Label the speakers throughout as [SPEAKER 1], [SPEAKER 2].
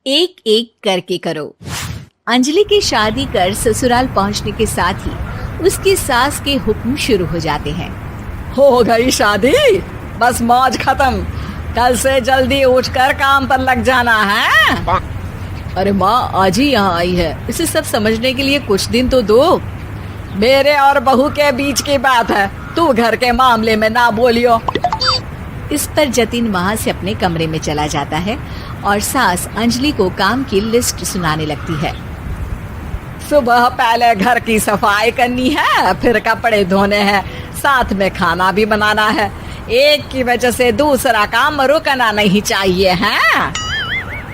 [SPEAKER 1] एक एक करके करो। अंजलि की शादी कर ससुराल पहुंचने के साथ ही उसकी सास के हुक्म शुरू हो जाते हैं।
[SPEAKER 2] हो गई शादी, बस मौज खत्म। कल से जल्दी उठकर काम पर लग जाना है।
[SPEAKER 3] अरे माँ आज ही यहाँ आई है, इसे सब समझने के लिए कुछ दिन तो दो।
[SPEAKER 2] मेरे और बहू के बीच की बात है, तू घर के मामले में ना बोलियो।
[SPEAKER 1] इस पर जतिन वहाँ से अपने कमरे में चला जाता है और सास अंजलि को काम की लिस्ट सुनाने लगती है।
[SPEAKER 2] सुबह पहले घर की सफाई करनी है, फिर कपड़े धोने हैं, साथ में खाना भी बनाना है। एक की वजह से दूसरा काम रुकना नहीं चाहिए है।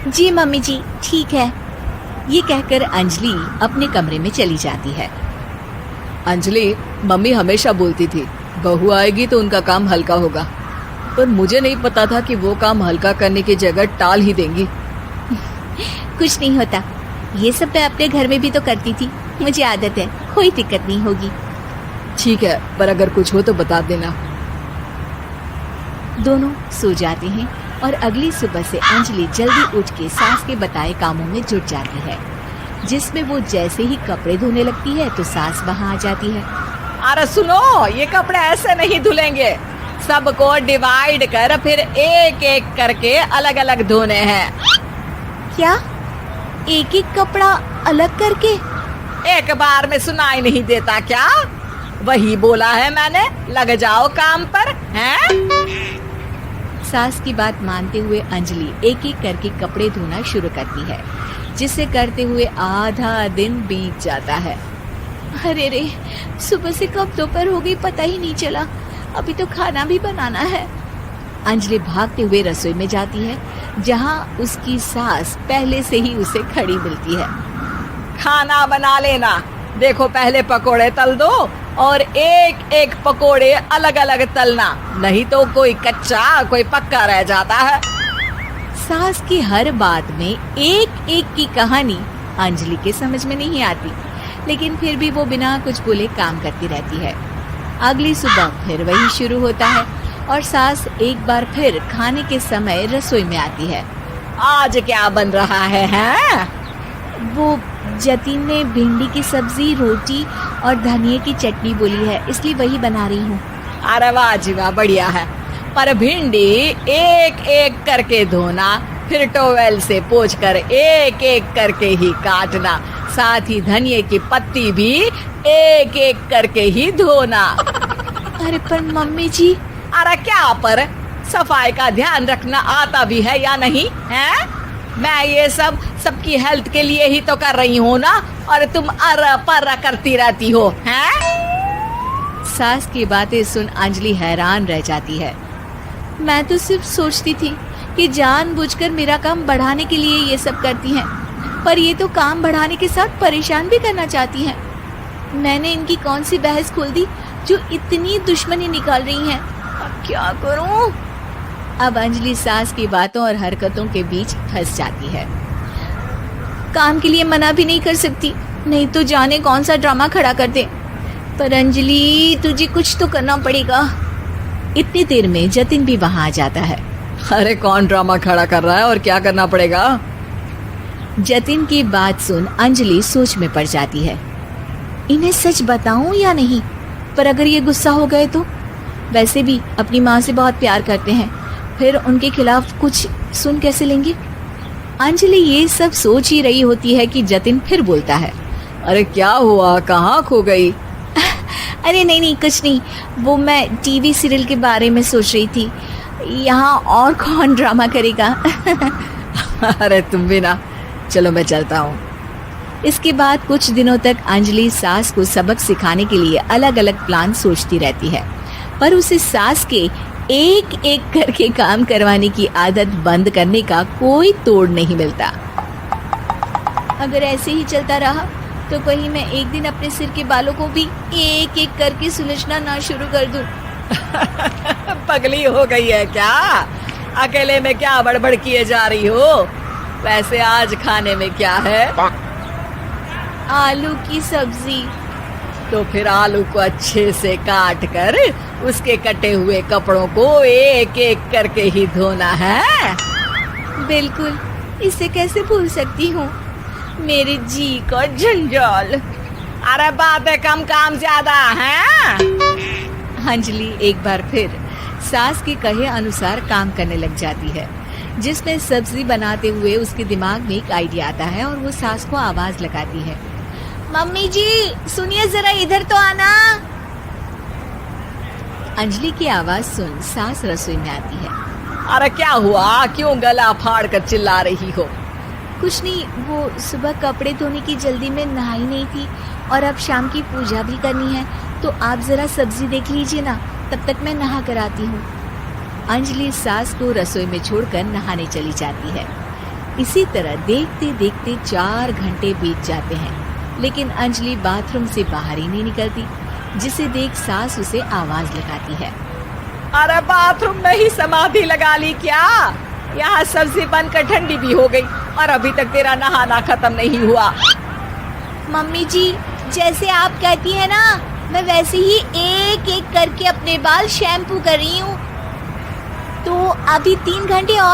[SPEAKER 1] जी मम्मी जी ठीक है। ये कहकर अंजलि अपने कमरे में चली जाती है।
[SPEAKER 3] अंजलि, मम्मी हमेशा बोलती थी बहू आएगी तो उनका काम हल्का होगा, पर मुझे नहीं पता था कि वो काम हल्का करने की जगह टाल ही देंगी।
[SPEAKER 1] कुछ नहीं होता, ये सब मैं अपने घर में भी तो करती थी, मुझे आदत है, कोई दिक्कत नहीं होगी।
[SPEAKER 3] ठीक है, पर अगर कुछ हो तो बता देना।
[SPEAKER 1] दोनों सो जाते हैं और अगली सुबह से अंजलि जल्दी उठ के सास के बताए कामों में जुट जाती है, जिसमें वो जैसे ही कपड़े धोने लगती है तो सास वहाँ आ जाती है।
[SPEAKER 2] अरे सुनो, ये कपड़े ऐसे नहीं धुलेंगे, सबको डिवाइड कर फिर एक एक करके अलग अलग धोने हैं।
[SPEAKER 1] क्या एक एक कपड़ा अलग करके?
[SPEAKER 2] एक बार में सुनाई नहीं देता क्या? वही बोला है मैंने, लग जाओ काम पर हैं?
[SPEAKER 1] सास की बात मानते हुए अंजलि एक एक करके कपड़े धोना शुरू करती है, जिसे करते हुए आधा दिन बीत जाता है। अरे रे, सुबह से कब दोपहर हो गई पता ही नहीं चला, अभी तो खाना भी बनाना है। अंजलि भागते हुए रसोई में जाती है, जहाँ उसकी सास पहले से ही उसे खड़ी मिलती है।
[SPEAKER 2] खाना बना लेना, देखो पहले पकोड़े तल दो और एक एक पकोड़े अलग अलग तलना, नहीं तो कोई कच्चा कोई पक्का रह जाता है।
[SPEAKER 1] सास की हर बात में एक एक की कहानी अंजलि के समझ में नहीं आती, लेकिन फिर भी वो बिना कुछ बोले काम करती रहती है। अगली सुबह फिर वही शुरू होता है और सास एक बार फिर खाने के समय रसोई में आती है।
[SPEAKER 2] आज क्या बन रहा है हैं?
[SPEAKER 1] वो जतिन ने भिंडी की सब्जी, रोटी और धनिया की चटनी बोली है, इसलिए वही बना रही हूँ।
[SPEAKER 2] अरे वाह जी वाह, बढ़िया है। पर भिंडी एक एक करके धोना, फिर टोवेल से पोंछकर एक एक करके ही काटना, साथ ही धनिया की पत्ती भी एक एक करके ही धोना।
[SPEAKER 1] अरे पर मम्मी जी।
[SPEAKER 2] अरे क्या पर, सफाई का ध्यान रखना आता भी है या नहीं है? मैं ये सब सबकी हेल्थ के लिए ही तो कर रही हूँ ना, और तुम अर पर करती रहती हो हैं?
[SPEAKER 1] सास की बातें सुन अंजलि हैरान रह जाती है। मैं तो सिर्फ सोचती थी कि जानबूझकर मेरा काम बढ़ाने के लिए ये सब करती हैं, पर ये तो काम बढ़ाने के साथ परेशान भी करना चाहती हैं। मैंने इनकी कौन सी बहस खोल दी जो इतनी दुश्मनी निकाल रही हैं? अब क्या करूं? अब अंजलि सास की बातों और हरकतों के बीच फंस जाती है। काम के लिए मना भी नहीं कर सकती, नहीं तो जाने कौन सा ड्रामा खड़ा कर दे। पर अंजलि, तुझे कुछ तो करना पड़ेगा। इतनी देर में जतिन भी वहां आ जाता है।
[SPEAKER 3] अरे कौन ड्रामा खड़ा कर रहा है और क्या करना पड़ेगा?
[SPEAKER 1] जतिन की बात सुन अंजलि सोच में पड़ जाती है। इन्हें सच बताऊं या नहीं? पर अगर ये गुस्सा हो गए तो? वैसे भी अपनी माँ से बहुत प्यार करते हैं, फिर उनके खिलाफ कुछ सुन कैसे लेंगे? अंजलि ये सब सोच ही रही होती है कि जतिन फिर बोलता है।
[SPEAKER 3] अरे क्या हुआ, कहाँ खो गई?
[SPEAKER 1] अरे नहीं कुछ नहीं, वो मैं टीवी सीरियल के बारे में सोच रही थी। यहाँ और कौन ड्रामा करेगा?
[SPEAKER 3] अरे तुम भी ना, चलो मैं चलता हूँ।
[SPEAKER 1] इसके बाद कुछ दिनों तक अंजलि सास को सबक सिखाने के लिए अलग अलग प्लान सोचती रहती है, पर उसे सास के एक एक करके काम करवाने की आदत बंद करने का कोई तोड़ नहीं मिलता। अगर ऐसे ही चलता रहा तो कहीं मैं एक दिन अपने सिर के बालों को भी एक एक करके सुलझना ना शुरू कर दूं।
[SPEAKER 2] पगली हो गई है क्या? अकेले में क्या बड़बड़ किए जा रही हो? वैसे आज खाने में क्या है?
[SPEAKER 1] आलू की सब्जी।
[SPEAKER 2] तो फिर आलू को अच्छे से काट कर उसके कटे हुए कपड़ों को एक एक करके ही धोना है।
[SPEAKER 1] बिल्कुल, इसे कैसे भूल सकती हूँ। मेरे जी का जंजाल।
[SPEAKER 2] अरे बातें कम काम ज्यादा है।
[SPEAKER 1] अंजलि एक बार फिर सास के कहे अनुसार काम करने लग जाती है, जिसमें सब्जी बनाते हुए उसके दिमाग में एक आइडिया आता है और वो सास को आवाज लगाती है, मम्मी जी सुनिए जरा इधर तो आना। अंजलि की आवाज सुन सास रसोई में आती है।
[SPEAKER 2] अरे क्या हुआ, क्यों गला फाड़ कर चिल्ला रही हो?
[SPEAKER 1] कुछ नहीं, वो सुबह कपड़े धोने की जल्दी में नहाई नहीं थी और अब शाम की पूजा भी करनी है, तो आप जरा सब्जी देख लीजिए ना, तब तक मैं नहा कर आती हूँ। अंजलि सास को रसोई में छोड़कर नहाने चली जाती है। इसी तरह देखते देखते 4 घंटे बीत जाते हैं, लेकिन अंजलि बाथरूम से बाहर ही नहीं निकलती, जिसे देख सास उसे आवाज लगाती है।
[SPEAKER 2] अरे बाथरूम में ही समाधि लगा ली क्या? यहाँ सब्जी बनकर ठंडी भी हो गई और अभी तक तेरा नहाना खत्म नहीं हुआ।
[SPEAKER 1] मम्मी जी जैसे आप कहती हैं ना, मैं वैसे ही एक एक करके अपने बाल शैम्पू कर रही हूँ, तो अभी 3 घंटे और